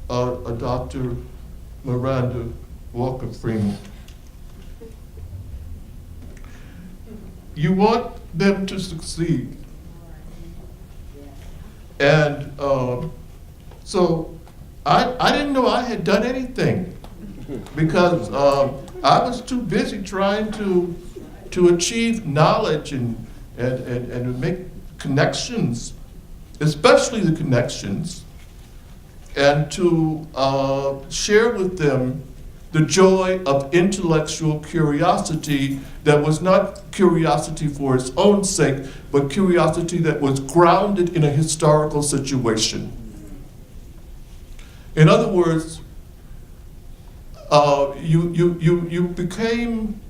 Dr. Miranda Walker Freeman. You want them to succeed. And so I didn't know I had done anything because I was too busy trying to achieve knowledge and make connections, especially the connections, and to share with them the joy of intellectual curiosity that was not curiosity for its own sake, but curiosity that was grounded in a historical situation. In other words, you became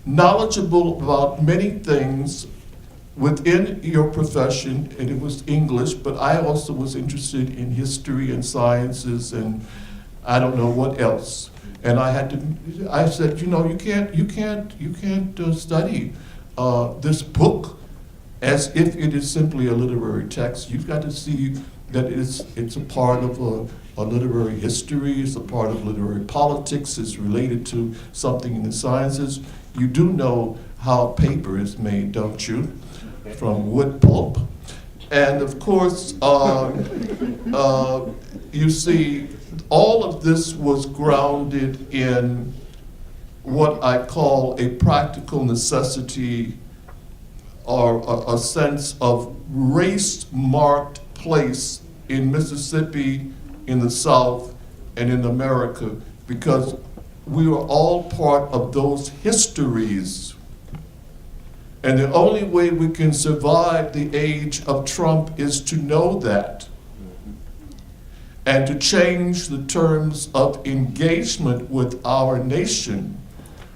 knowledgeable about many things within your profession, and it was English, but I also was interested in history and sciences and I don't know what else. And I said, you can't study this book as if it is simply a literary text. You've got to see that it's a part of a literary history, it's a part of literary politics, it's related to something in the sciences. You do know how paper is made, don't you? From wood pulp. And of course, you see, all of this was grounded in what I call a practical necessity or a sense of race-marked place in Mississippi, in the South, and in America, because we were all part of those histories. And the only way we can survive the age of Trump is to know that and to change the terms of engagement with our nation,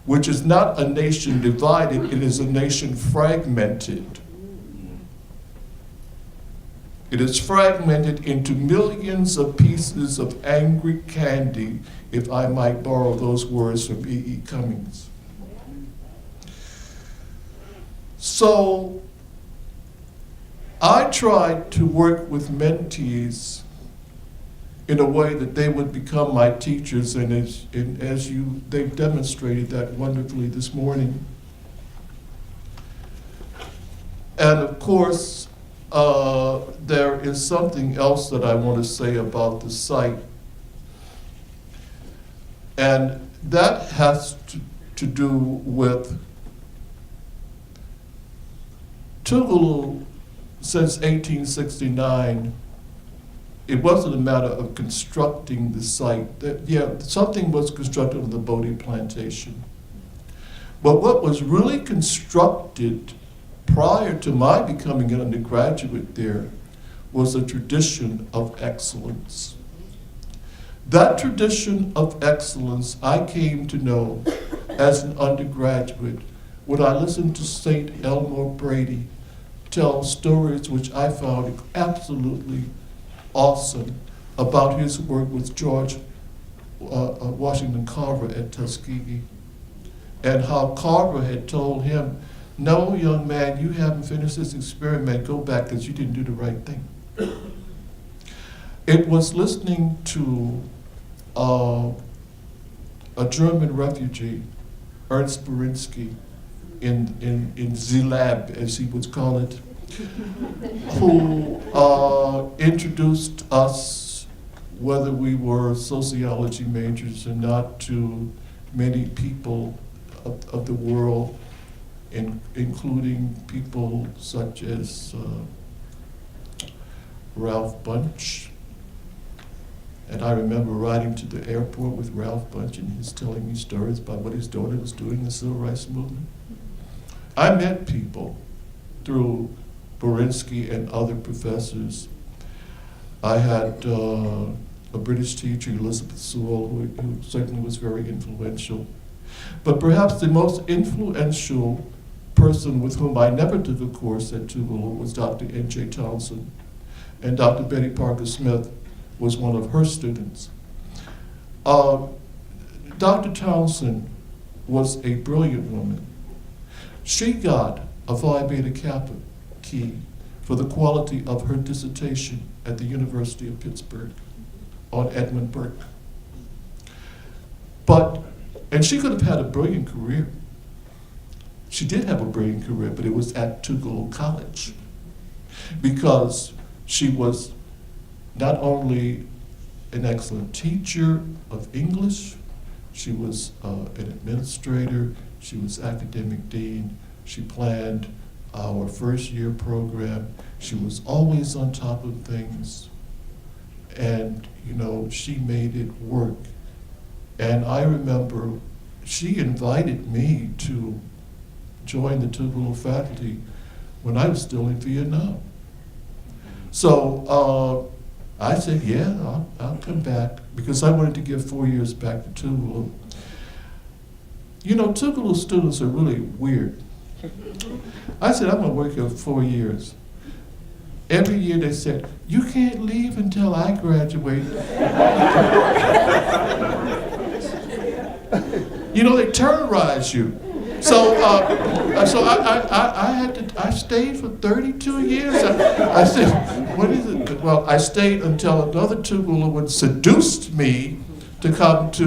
which is not a nation divided, it is a nation fragmented. It is fragmented into millions of pieces of angry candy, if I might borrow those words from E.E. Cummings. So I tried to work with mentees in a way that they would become my teachers, and they've demonstrated that wonderfully this morning. And of course, there is something else that I want to say about the site, and that has to do with Tougaloo. Since 1869, it wasn't a matter of constructing the site. Something was constructed on the Bodie plantation. But what was really constructed prior to my becoming an undergraduate there was a tradition of excellence. That tradition of excellence I came to know as an undergraduate when I listened to St. Elmore Brady tell stories which I found absolutely awesome about his work with George Washington Carver at Tuskegee, and how Carver had told him, "No, young man, you haven't finished this experiment, go back because you didn't do the right thing." It was listening to a German refugee, Ernst Berinsky, in Z-Lab, as he would call it, who introduced us, whether we were sociology majors or not, to many people of the world, including people such as Ralph Bunche. And I remember riding to the airport with Ralph Bunche, and he's telling me stories about what his daughter was doing in the Civil Rights Movement. I met people through Berinsky and other professors. I had a British teacher, Elizabeth Sewell, who certainly was very influential. But perhaps the most influential person with whom I never took a course at Tougaloo was Dr. N.J. Townsend. And Dr. Betty Parker Smith was one of her students. Dr. Townsend was a brilliant woman. She got a Phi Beta Kappa key for the quality of her dissertation at the University of Pittsburgh. on Edmund Burke. And she could have had a brilliant career. She did have a brilliant career, but it was at Tougaloo College, because she was not only an excellent teacher of English, she was an administrator, she was academic dean, she planned our first year program, she was always on top of things, and she made it work. And I remember she invited me to join the Tougaloo faculty when I was still in Vietnam. So I said, yeah, I'll come back, because I wanted to give 4 years back to Tougaloo. Tougaloo students are really weird. I said, I'm gonna work here 4 years. Every year they said, you can't leave until I graduate. They terrorize you. So I stayed for 32 years. I said, what is it? Well, I stayed until another Tougalooan seduced me to come to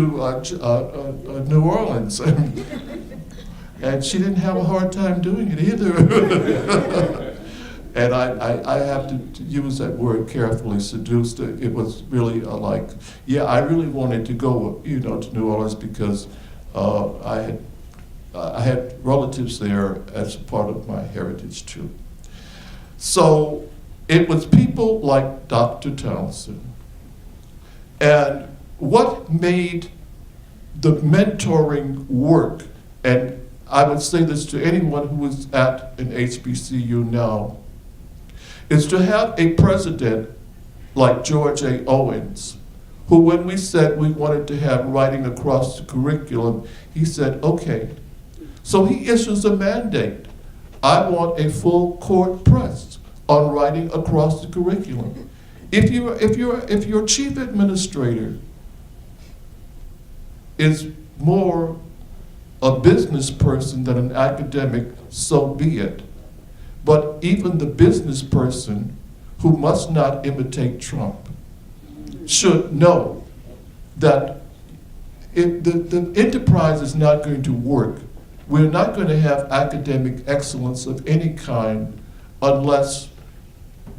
New Orleans. And she didn't have a hard time doing it either. And I have to use that word carefully, seduced. It was really I really wanted to go, to New Orleans, because I had relatives there as a part of my heritage too. So it was people like Dr. Townsend. And what made the mentoring work, and I would say this to anyone who is at an HBCU now, is to have a president like George A. Owens, who, when we said we wanted to have writing across the curriculum, he said, okay. So he issues a mandate. I want a full court press on writing across the curriculum. If your chief administrator is more a business person than an academic, so be it. But even the business person, who must not imitate Trump, should know that if the enterprise is not going to work, we're not going to have academic excellence of any kind unless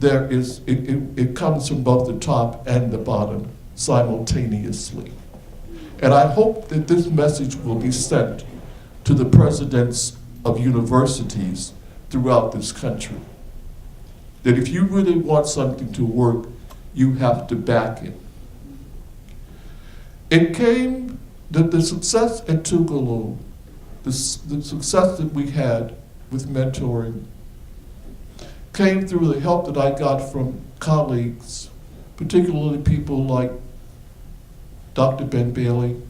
it comes from both the top and the bottom simultaneously. And I hope that this message will be sent to the presidents of universities throughout this country. That if you really want something to work, you have to back it. It came that the success at Tougaloo, the success that we had with mentoring, came through the help that I got from colleagues, particularly people like Dr. Ben Bailey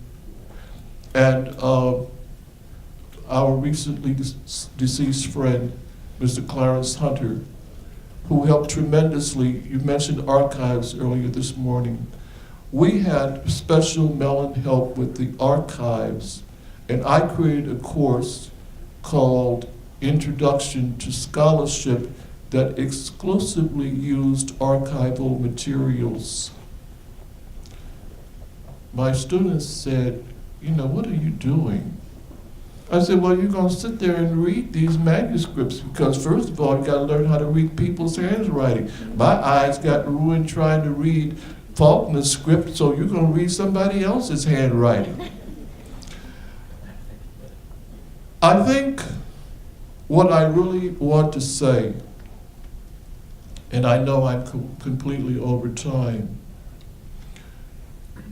and our recently deceased friend, Mr. Clarence Hunter, who helped tremendously. You mentioned archives earlier this morning. We had special Mellon help with the archives, and I created a course called Introduction to Scholarship that exclusively used archival materials. My students said, what are you doing? I said, well, you're going to sit there and read these manuscripts, because first of all, you got to learn how to read people's handwriting. My eyes got ruined trying to read Faulkner's script, so you're going to read somebody else's handwriting. I think what I really want to say, and I know I'm completely over time,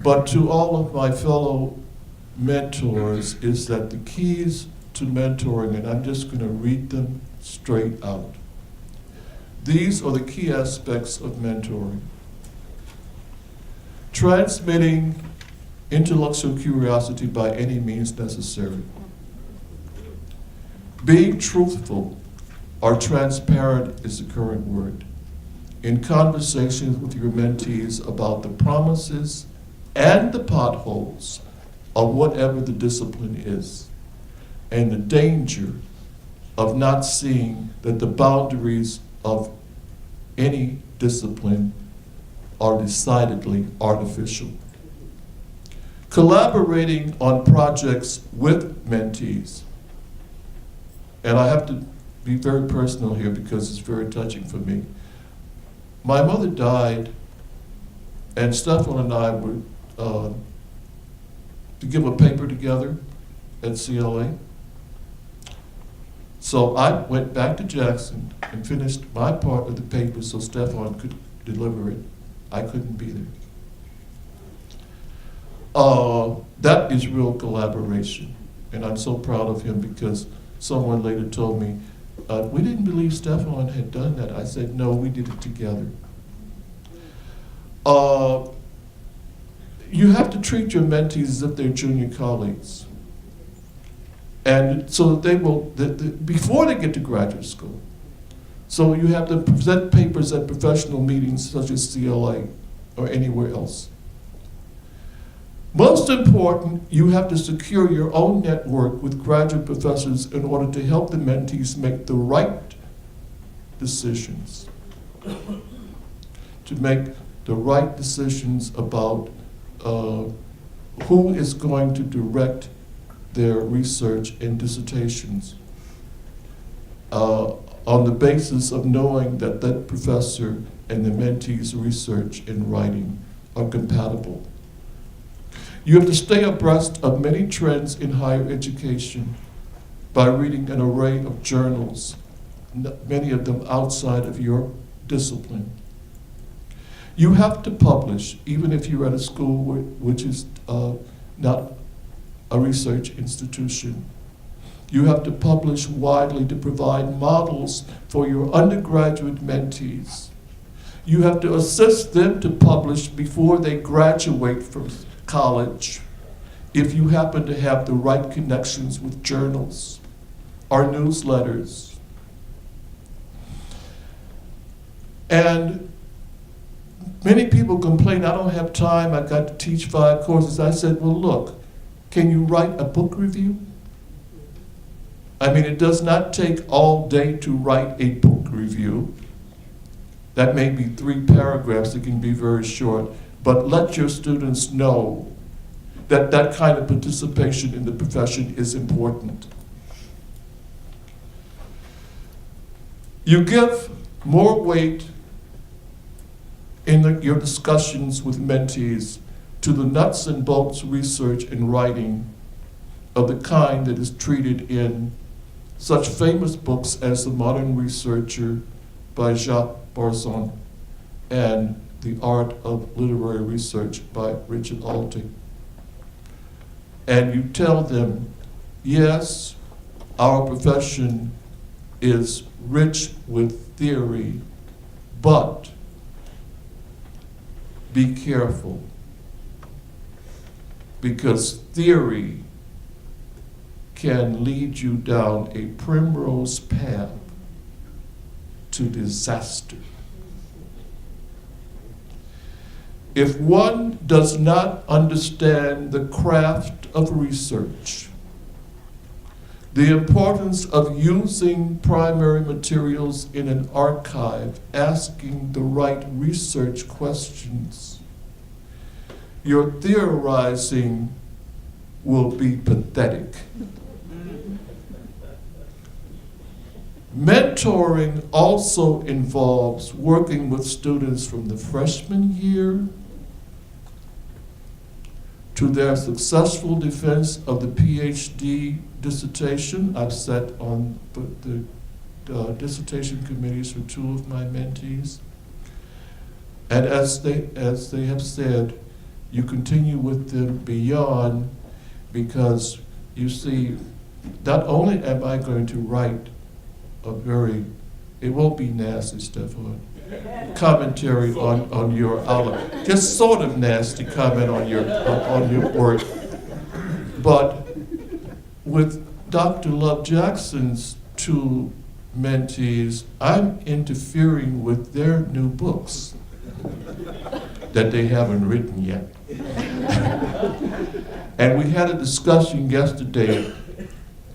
but to all of my fellow mentors, is that the keys to mentoring, and I'm just going to read them straight out. These are the key aspects of mentoring. Transmitting intellectual curiosity by any means necessary. Being truthful or transparent is the current word in conversations with your mentees about the promises and the potholes of whatever the discipline is, and the danger of not seeing that the boundaries of any discipline are decidedly artificial. Collaborating on projects with mentees, and I have to be very personal here because it's very touching for me. My mother died, and Stefan and I were to give a paper together at CLA. So I went back to Jackson and finished my part of the paper so Stefan could deliver it. I couldn't be there. That is real collaboration, and I'm so proud of him because someone later told me, we didn't believe Stefan had done that. I said, no, we did it together. You have to treat your mentees as if they're junior colleagues. And so that they will, before they get to graduate school. So you have to present papers at professional meetings such as CLA or anywhere else. Most important, you have to secure your own network with graduate professors in order to help the mentees make the right decisions. To make the right decisions about who is going to direct their research and dissertations on the basis of knowing that that professor and the mentee's research and writing are compatible. You have to stay abreast of many trends in higher education by reading an array of journals, many of them outside of your discipline. You have to publish, even if you're at a school which is not a research institution. You have to publish widely to provide models for your undergraduate mentees. You have to assist them to publish before they graduate from college, if you happen to have the right connections with journals or newsletters. And many people complain, I don't have time, I got to teach 5 courses. I said, well, look, can you write a book review? I mean, it does not take all day to write a book review. That may be 3 paragraphs, it can be very short, but let your students know that that kind of participation in the profession is important. You give more weight in your discussions with mentees to the nuts and bolts research and writing of the kind that is treated in such famous books as The Modern Researcher by Jacques Barzun and The Art of Literary Research by Richard Alty. And you tell them, yes, our profession is rich with theory, but be careful, because theory can lead you down a primrose path to disaster. If one does not understand the craft of research, the importance of using primary materials in an archive, asking the right research questions, your theorizing will be pathetic. Mentoring also involves working with students from the freshman year to their successful defense of the PhD dissertation. I've sat on the dissertation committees for 2 of my mentees. And as they have said, you continue with them beyond, because you see, not only am I going to write a very, it won't be nasty, Stefan, commentary on your outlook, just sort of nasty comment on your work, but with Dr. Love Jackson's 2 mentees, I'm interfering with their new books that they haven't written yet. And we had a discussion yesterday,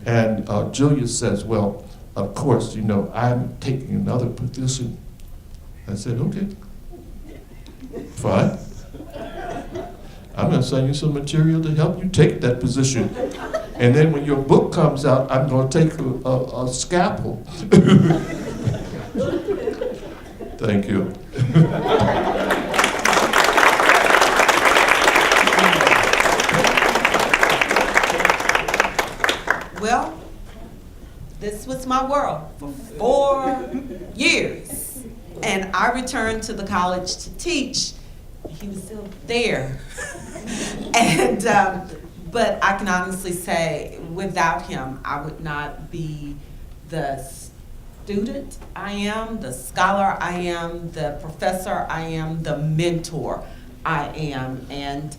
and Julia says, well, of course, you know, I'm taking another position. I said, okay. Fine. I'm going to send you some material to help you take that position. And then when your book comes out, I'm going to take a scalpel. Thank you. Well, this was my world for 4 years. And I returned to the college to teach. He was still there. And, but I can honestly say, without him, I would not be the student I am, the scholar I am, the professor I am, the mentor I am. And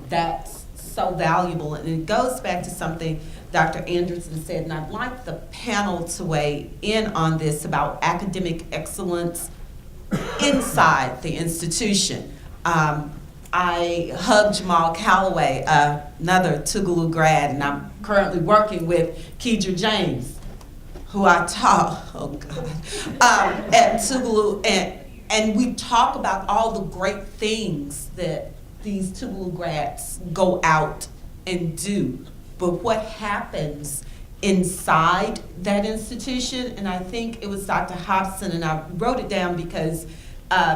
that's so valuable. And it goes back to something Dr. Anderson said, and I'd like the panel to weigh in on this about academic excellence inside the institution. I hugged Jamal Calloway, another Tougaloo grad, and I'm currently working with Kedra James, who I taught, at Tougaloo, and we talk about all the great things that these Tougaloo grads go out and do. But what happens inside that institution, and I think it was Dr. Hobson, and I wrote it down because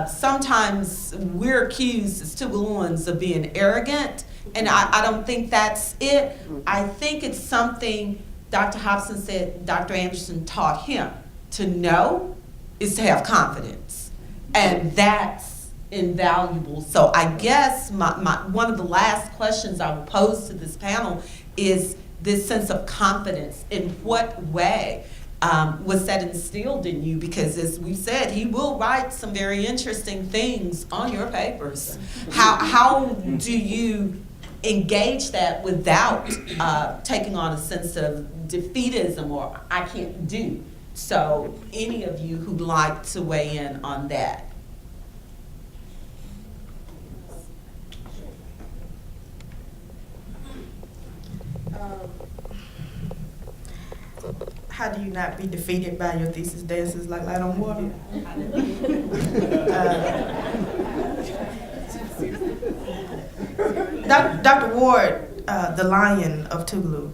sometimes we're accused as Tougalooans of being arrogant, and I don't think that's it. I think it's something Dr. Hobson said Dr. Anderson taught him. To know is to have confidence, and that's invaluable. So I guess one of the last questions I will pose to this panel is this sense of confidence. In what way was that instilled in you? Because as we said, he will write some very interesting things on your papers. How do you engage that without taking on a sense of defeatism or I can't do? So any of you who'd like to weigh in on that? How do you not be defeated by your thesis dances like light on water? Dr. Ward, the Lion of Tougaloo,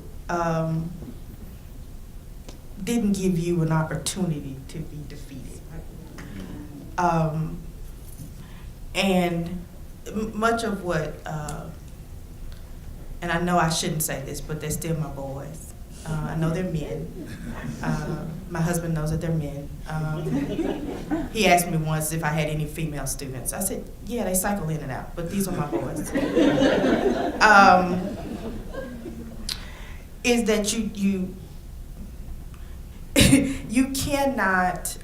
didn't give you an opportunity to be defeated. And much of what, and I know I shouldn't say this, but they're still my boys. I know they're men. My husband knows that they're men. He asked me once if I had any female students. I said, yeah, they cycle in and out, but these are my boys. Is that you you cannot,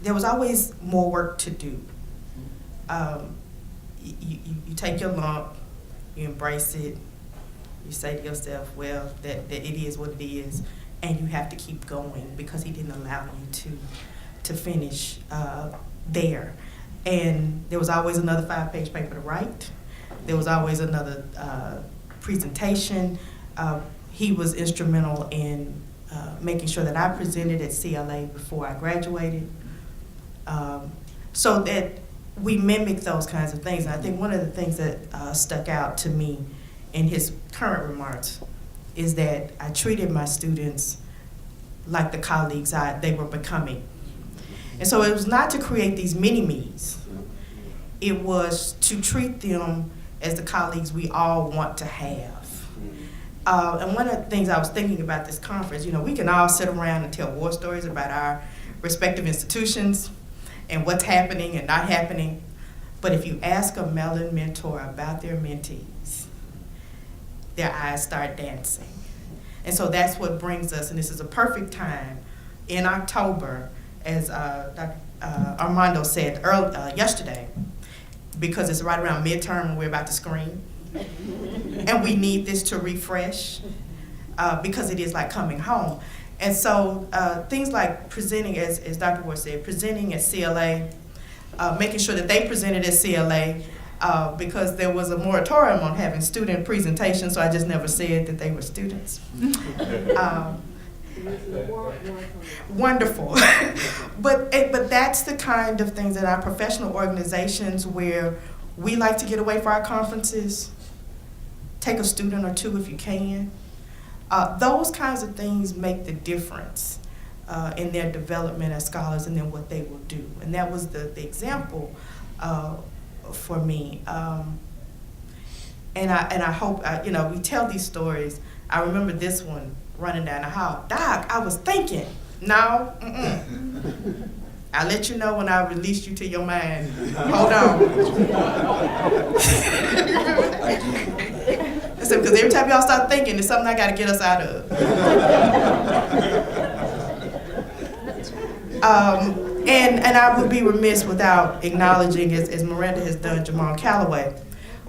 there was always more work to do. You take your lump, you embrace it, you say to yourself, well, that it is what it is, and you have to keep going because he didn't allow you to finish there. And there was always another 5-page paper to write. There was always another presentation. He was instrumental in making sure that I presented at CLA before I graduated. So that we mimic those kinds of things. And I think one of the things that stuck out to me in his current remarks is that I treated my students like the colleagues they were becoming. And so it was not to create these mini-me's. It was to treat them as the colleagues we all want to have. And one of the things I was thinking about this conference, we can all sit around and tell war stories about our respective institutions and what's happening and not happening. But if you ask a Mellon mentor about their mentees, their eyes start dancing. And so that's what brings us, and this is a perfect time in October, as Dr. Armando said yesterday, because it's right around midterm and we're about to screen. And we need this to refresh because it is like coming home. And so things like presenting, as Dr. Ward said, presenting at CLA, making sure that they presented at CLA, because there was a moratorium on having student presentations, so I just never said that they were students. Wonderful. But that's the kind of things that our professional organizations where we like to get away for our conferences, take a student or two if you can. Those kinds of things make the difference in their development as scholars and then what they will do. And that was the example for me. And I hope, we tell these stories. I remember this one running down the hall. Doc, I was thinking. No, I'll let you know when I release you to your mind. Hold on. Because every time y'all start thinking, there's something I got to get us out of. And I would be remiss without acknowledging, as Miranda has done, Jamal Calloway,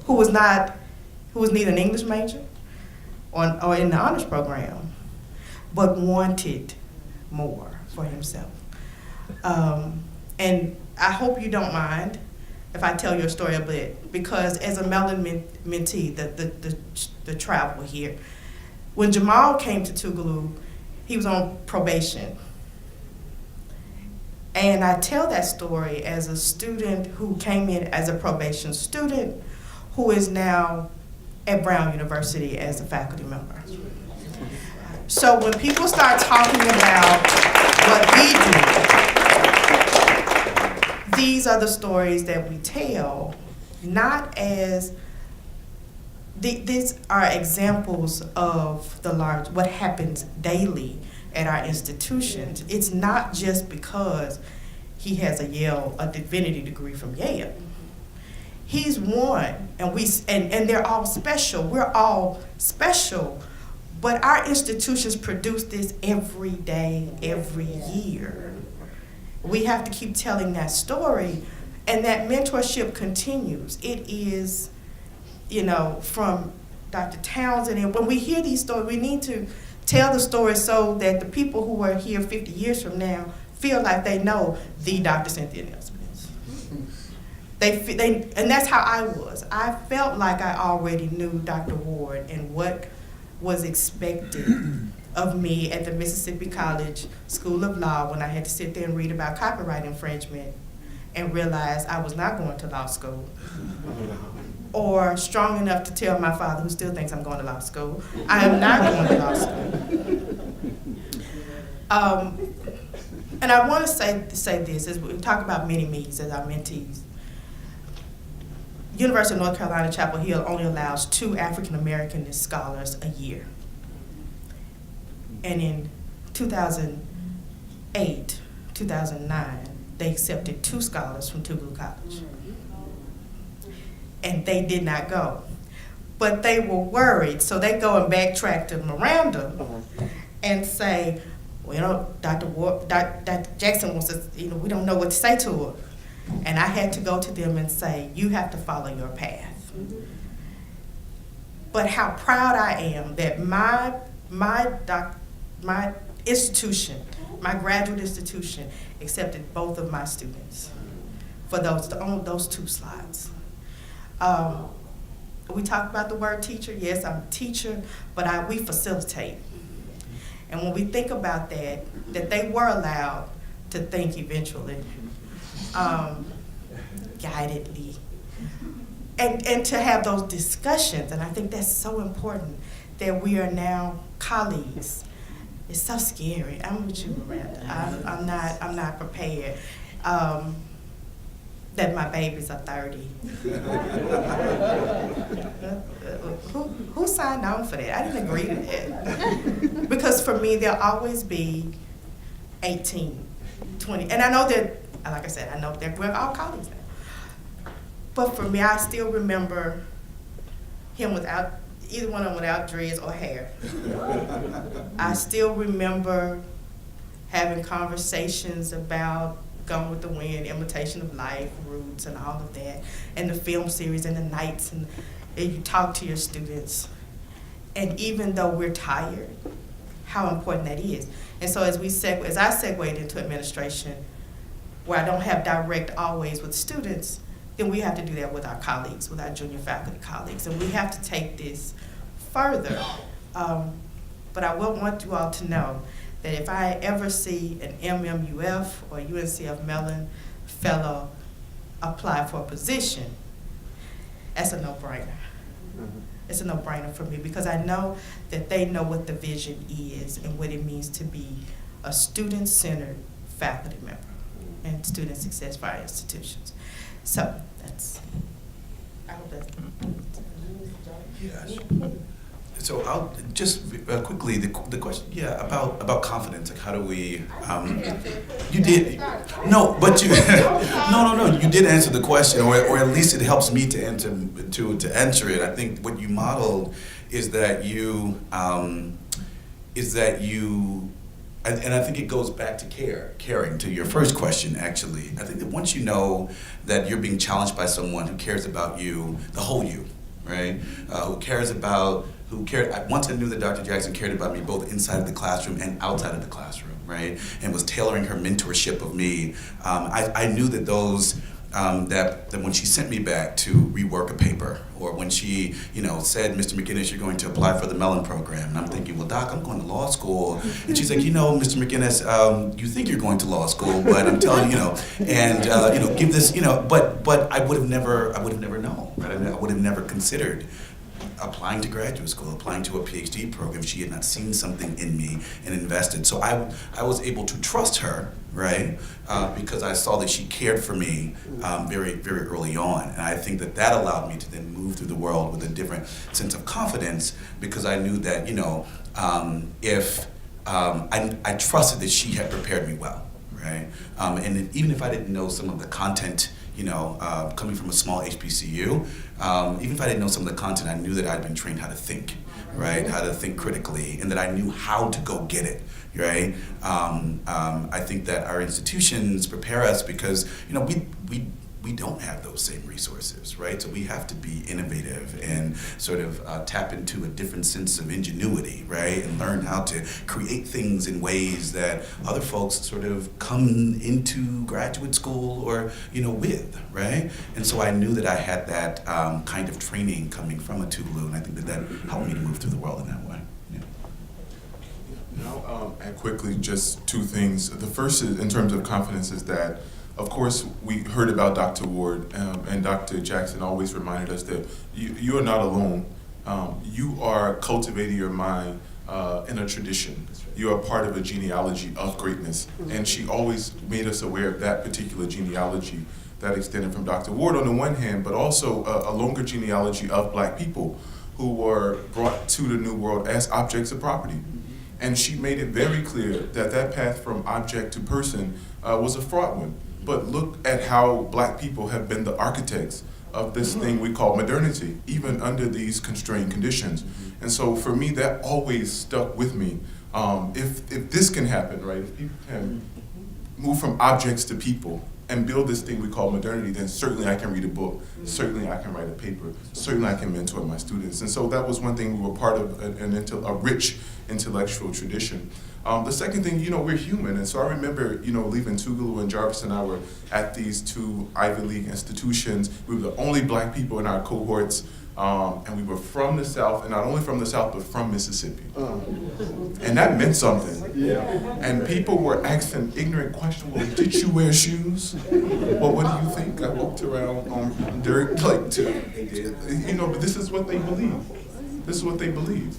who was neither an English major or in the honors program, but wanted more for himself. And I hope you don't mind if I tell your story a bit, because as a Mellon mentee, the travel here, when Jamal came to Tougaloo, he was on probation. And I tell that story as a student who came in as a probation student who is now at Brown University as a faculty member. So when people start talking about what we do, these are the stories that we tell, not as, these are examples of what happens daily at our institutions. It's not just because he has a divinity degree from Yale. He's one, and they're all special. We're all special, but our institutions produce this every day, every year. We have to keep telling that story, and that mentorship continues. It is, from Dr. Townsend, and when we hear these stories, we need to tell the story so that the people who are here 50 years from now feel like they know the Dr. Cynthia Nelson. And that's how I was. I felt like I already knew Dr. Ward and what was expected of me at the Mississippi College School of Law when I had to sit there and read about copyright infringement and realize I was not going to law school. Or strong enough to tell my father, who still thinks I'm going to law school, I am not going to law school. And I want to say this, as we talk about mini-me's as our mentees. University of North Carolina, Chapel Hill only allows 2 African American scholars a year. And in 2008, 2009, they accepted 2 scholars from Tougaloo College. And they did not go. But they were worried, so they go and backtrack to Miranda and say, well, Dr. Jackson wants us, we don't know what to say to her. And I had to go to them and say, you have to follow your path. But how proud I am that my institution, my graduate institution, accepted both of my students for those 2 slides. We talk about the word teacher. Yes, I'm a teacher, but we facilitate. And when we think about that they were allowed to think eventually, guidedly, and to have those discussions. And I think that's so important that we are now colleagues. It's so scary. I'm with you, Miranda. I'm not prepared. That my babies are 30. Who signed on for that? I didn't agree to that. Because for me, there'll always be 18, 20. And I know that, like I said, I know that we're all colleagues now. But for me, I still remember him without, either one of them without dreads or hair. I still remember having conversations about Gone with the Wind, Imitation of Life, Roots, and all of that, and the film series and the nights, and you talk to your students. And even though we're tired, how important that is. And so as I segued into administration, where I don't have direct always with students, then we have to do that with our colleagues, with our junior faculty colleagues, and we have to take this further. But I will want you all to know that if I ever see an MMUF or UNCF Mellon fellow apply for a position, that's a no-brainer. It's a no-brainer for me because I know that they know what the vision is and what it means to be a student-centered faculty member and student success for our institutions. So I hope that's. Yes. So I'll just quickly, the question, about confidence, like how do we, you did, no, but you, no, you did answer the question, or at least it helps me to answer it. I think what you modeled is that you, and I think it goes back to caring, to your first question, actually. I think that once you know that you're being challenged by someone who cares about you, the whole you, right? Once I knew that Dr. Jackson cared about me both inside of the classroom and outside of the classroom, right? And was tailoring her mentorship of me, I knew that those, that when she sent me back to rework a paper, or when she, said, Mr. McGinnis, you're going to apply for the Mellon program, and I'm thinking, well, Doc, I'm going to law school, and she's like, Mr. McGinnis, you think you're going to law school, but I'm telling you, give this, but I would have never known, right? I would have never considered applying to graduate school, applying to a PhD program. She had not seen something in me and invested. So I was able to trust her, right? Because I saw that she cared for me very, very early on. And I think that allowed me to then move through the world with a different sense of confidence, because I knew that, if I trusted that she had prepared me well, right? And even if I didn't know some of the content, coming from a small HBCU, even if I didn't know some of the content, I knew that I'd been trained how to think, right? How to think critically, and that I knew how to go get it, right? I think that our institutions prepare us because, we don't have those same resources, right? So we have to be innovative and sort of tap into a different sense of ingenuity, right? And learn how to create things in ways that other folks sort of come into graduate school or, with, right? And so I knew that I had that kind of training coming from a Tougaloo, and I think that helped me to move through the world in that way. I'll add quickly just two things. The first is, in terms of confidence, is that of course, we heard about Dr. Ward, and Dr. Jackson always reminded us that you are not alone. You are cultivating your mind in a tradition. You are part of a genealogy of greatness. And she always made us aware of that particular genealogy that extended from Dr. Ward on the one hand, but also a longer genealogy of Black people who were brought to the New World as objects of property. And she made it very clear that path from object to person was a fraught one. But look at how Black people have been the architects of this thing we call modernity, even under these constrained conditions. And so for me, that always stuck with me. If this can happen, right, if people can move from objects to people and build this thing we call modernity, then certainly I can read a book, certainly I can write a paper, certainly I can mentor my students. And so that was one thing. We were part of a rich intellectual tradition. The second thing, we're human, and so I remember, leaving Tougaloo, and Jarvis and I were at these two Ivy League institutions. We were the only Black people in our cohorts, and we were from the South, and not only from the South, but from Mississippi. And that meant something. And people were asking ignorant questions. Well, did you wear shoes? Well, what do you think? I walked around on dirt, but this is what they believe. This is what they believe.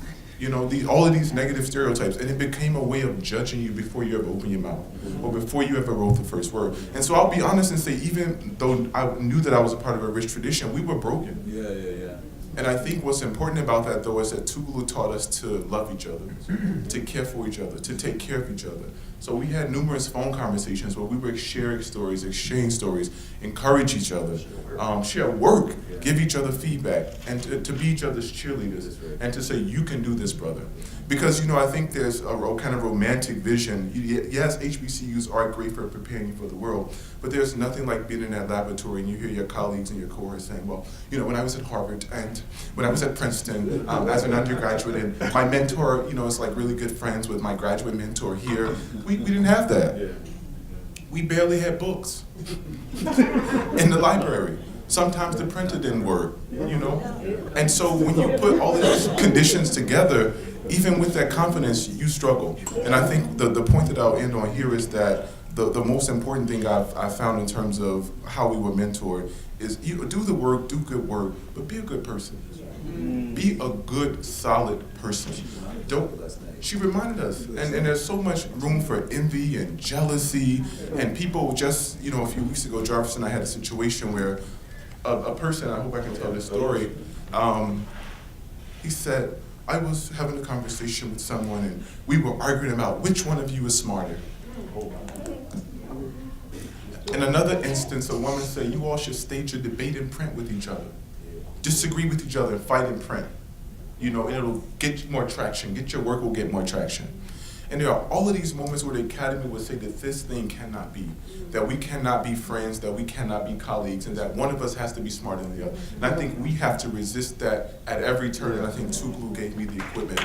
All of these negative stereotypes, and it became a way of judging you before you ever open your mouth, or before you ever wrote the first word. And so I'll be honest and say, even though I knew that I was a part of a rich tradition, we were broken. Yeah. And I think what's important about that, though, is that Tougaloo taught us to love each other, to care for each other, to take care of each other. So we had numerous phone conversations where we would share stories, exchange stories, encourage each other, share work, give each other feedback, and to be each other's cheerleaders, and to say, you can do this, brother. Because, I think there's a kind of romantic vision. Yes, HBCUs are great for preparing you for the world, but there's nothing like being in that laboratory and you hear your colleagues and your cohorts saying, well, when I was at Harvard and when I was at Princeton as an undergraduate, and my mentor, is like really good friends with my graduate mentor here. We didn't have that. We barely had books in the library. Sometimes the printer didn't work, you know? And so when you put all of these conditions together, even with that confidence, you struggle. And I think the point that I'll end on here is that the most important thing I've found in terms of how we were mentored is you do the work, do good work, but be a good person. Be a good, solid person. She reminded us, and there's so much room for envy and jealousy, and people just, you know, a few weeks ago, Jarvis and I had a situation where a person, I hope I can tell this story, he said, I was having a conversation with someone and we were arguing about which one of you is smarter. In another instance, a woman said, you all should stage a debate in print with each other. Disagree with each other and fight in print. You know, it'll get more traction. Get your work will get more traction. And there are all of these moments where the academy would say that this thing cannot be, that we cannot be friends, that we cannot be colleagues, and that one of us has to be smarter than the other. And I think we have to resist that at every turn, and I think Tougaloo gave me the equipment.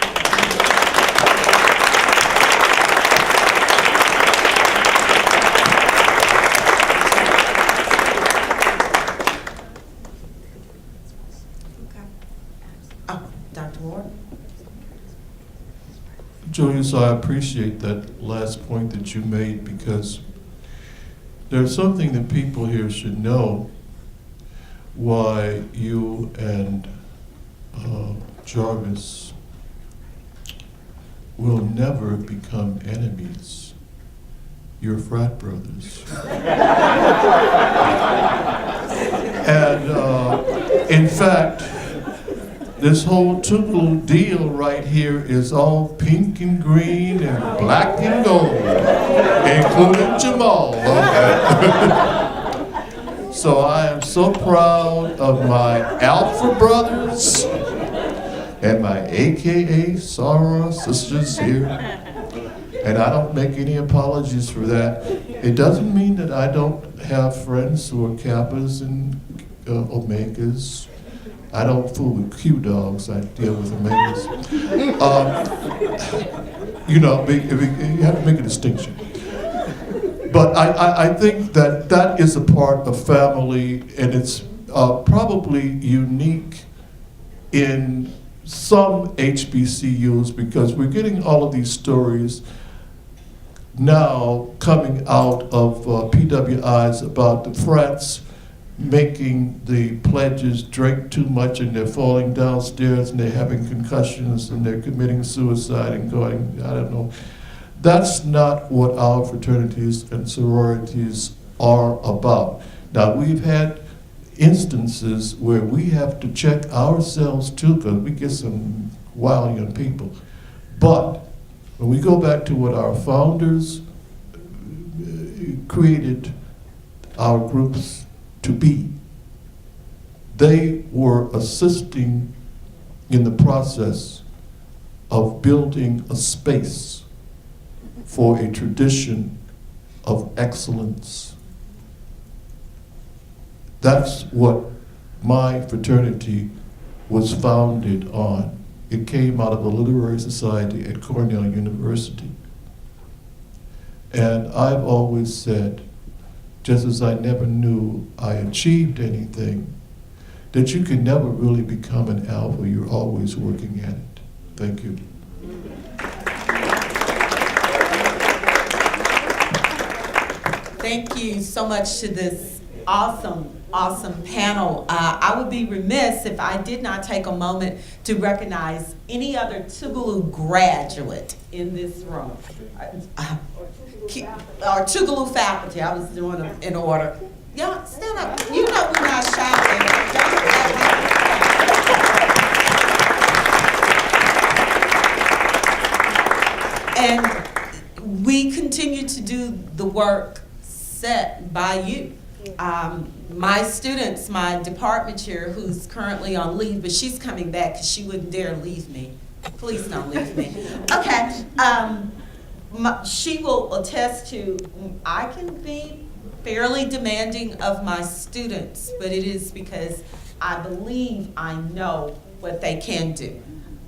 Dr. Ward? Julius, I appreciate that last point that you made, because there's something that people here should know why you and Jarvis will never become enemies. You're frat brothers. And in fact, this whole Tougaloo deal right here is all pink and green and black and gold, including Jamal. Okay? So I am so proud of my Alpha brothers and my AKA Soror sisters here. And I don't make any apologies for that. It doesn't mean that I don't have friends who are Kappas and Omegas. I don't fool with Q dogs, I deal with Omegas. You know, you have to make a distinction. But I think that that is a part of family, and it's probably unique in some HBCUs, because we're getting all of these stories now coming out of PWIs about the frats making the pledges drink too much and they're falling downstairs and they're having concussions and they're committing suicide and going, I don't know. That's not what our fraternities and sororities are about. Now, we've had instances where we have to check ourselves too, because we get some wild young people. But when we go back to what our founders created our groups to be, they were assisting in the process of building a space for a tradition of excellence. That's what my fraternity was founded on. It came out of a literary society at Cornell University. And I've always said, just as I never knew I achieved anything, that you can never really become an alpha. You're always working at it. Thank you. Thank you so much to this awesome panel. I would be remiss if I did not take a moment to recognize any other Tougaloo graduate in this room. Or Tougaloo faculty, I was doing them in order. Y'all, stand up. You know we're not shouting. And we continue to do the work set by you. My students, my department chair, who's currently on leave, but she's coming back because she wouldn't dare leave me. Please don't leave me. Okay. She will attest to, I can be fairly demanding of my students, but it is because I believe I know what they can do.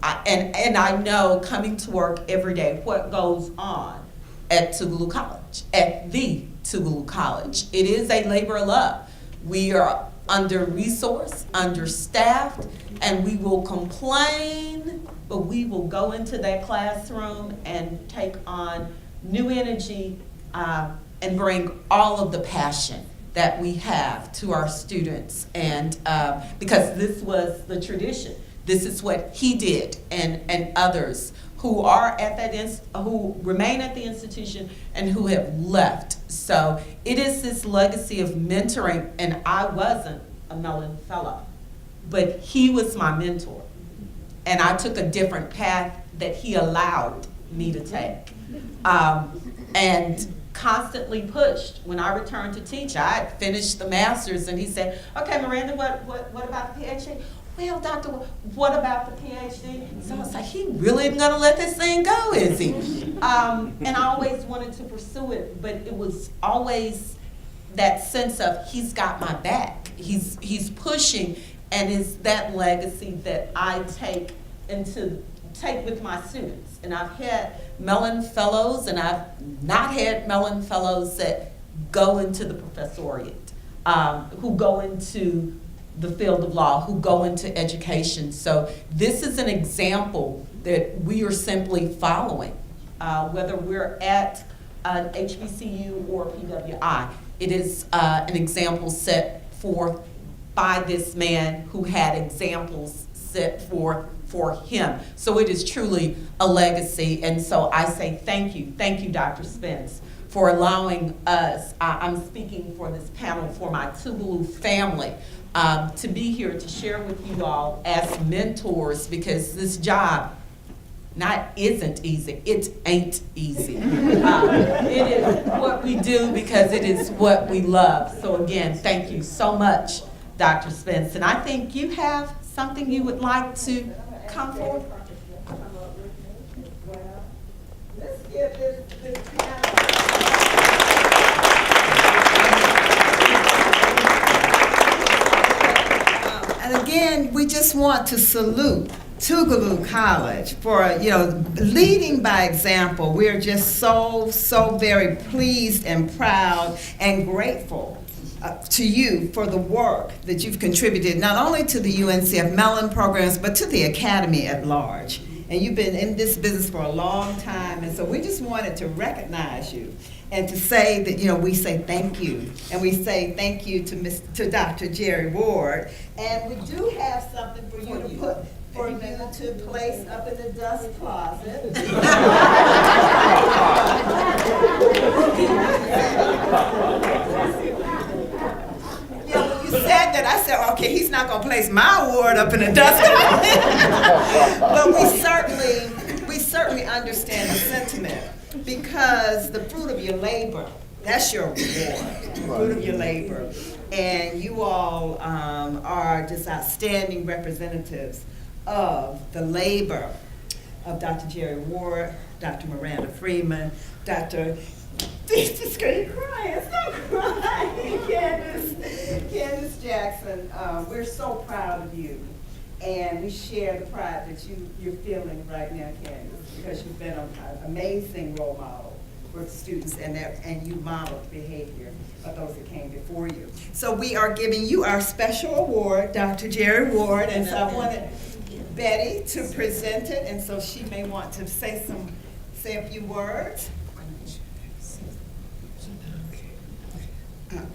And I know, coming to work every day, what goes on at Tougaloo College, at the Tougaloo College. It is a labor of love. We are under-resourced, understaffed, and we will complain, but we will go into that classroom and take on new energy and bring all of the passion that we have to our students. And because this was the tradition, this is what he did, and others who are at that who remain at the institution and who have left. So it is this legacy of mentoring, and I wasn't a Mellon Fellow, but he was my mentor, and I took a different path that he allowed me to take, and constantly pushed. When I returned to teach, I had finished the master's, and he said, "Okay, Miranda, what about the PhD?" "Well, doctor, what about the PhD?" So I was like, he really isn't gonna let this thing go, is he? And I always wanted to pursue it, but it was always that sense of he's got my back. He's pushing, and it's that legacy that I take with my students. And I've had Mellon Fellows, and I've not had Mellon Fellows that go into the professoriate, who go into the field of law, who go into education. So this is an example that we are simply following, whether we're at an HBCU or PWI. It is an example set forth by this man who had examples set forth for him. So it is truly a legacy. And so I say thank you, Dr. Spence, for allowing us, I'm speaking for this panel, for my Tougaloo family, to be here to share with you all as mentors, because this job isn't easy, it ain't easy. It is what we do because it is what we love. So again, thank you so much, Dr. Spence. And I think you have something you would like to come forward. Let's give this panel. And again, we just want to salute Tougaloo College for, leading by example. We're just so very pleased and proud and grateful to you for the work that you've contributed, not only to the UNCF Mellon programs, but to the Academy at large. And you've been in this business for a long time, and so we just wanted to recognize you and to say that, we say thank you. And we say thank you to Dr. Jerry Ward. And we do have something for you to place up in the dust closet. When you said that, I said, okay, he's not going to place my award up in the dust closet. But we certainly understand the sentiment, because the fruit of your labor, that's your reward, the fruit of your labor. And you all are just outstanding representatives of the labor of Dr. Jerry Ward, Dr. Miranda Freeman, Dr. Just crying, stop crying, Candace Jackson. We're so proud of you, and we share the pride that you're feeling right now, Candace, because you've been an amazing role model for students, and you modeled behavior of those that came before you. So we are giving you our special award, Dr. Jerry Ward, and so I wanted Betty to present it, and so she may want to say a few words.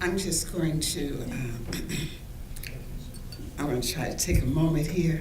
I'm just going to, I want to try to take a moment here.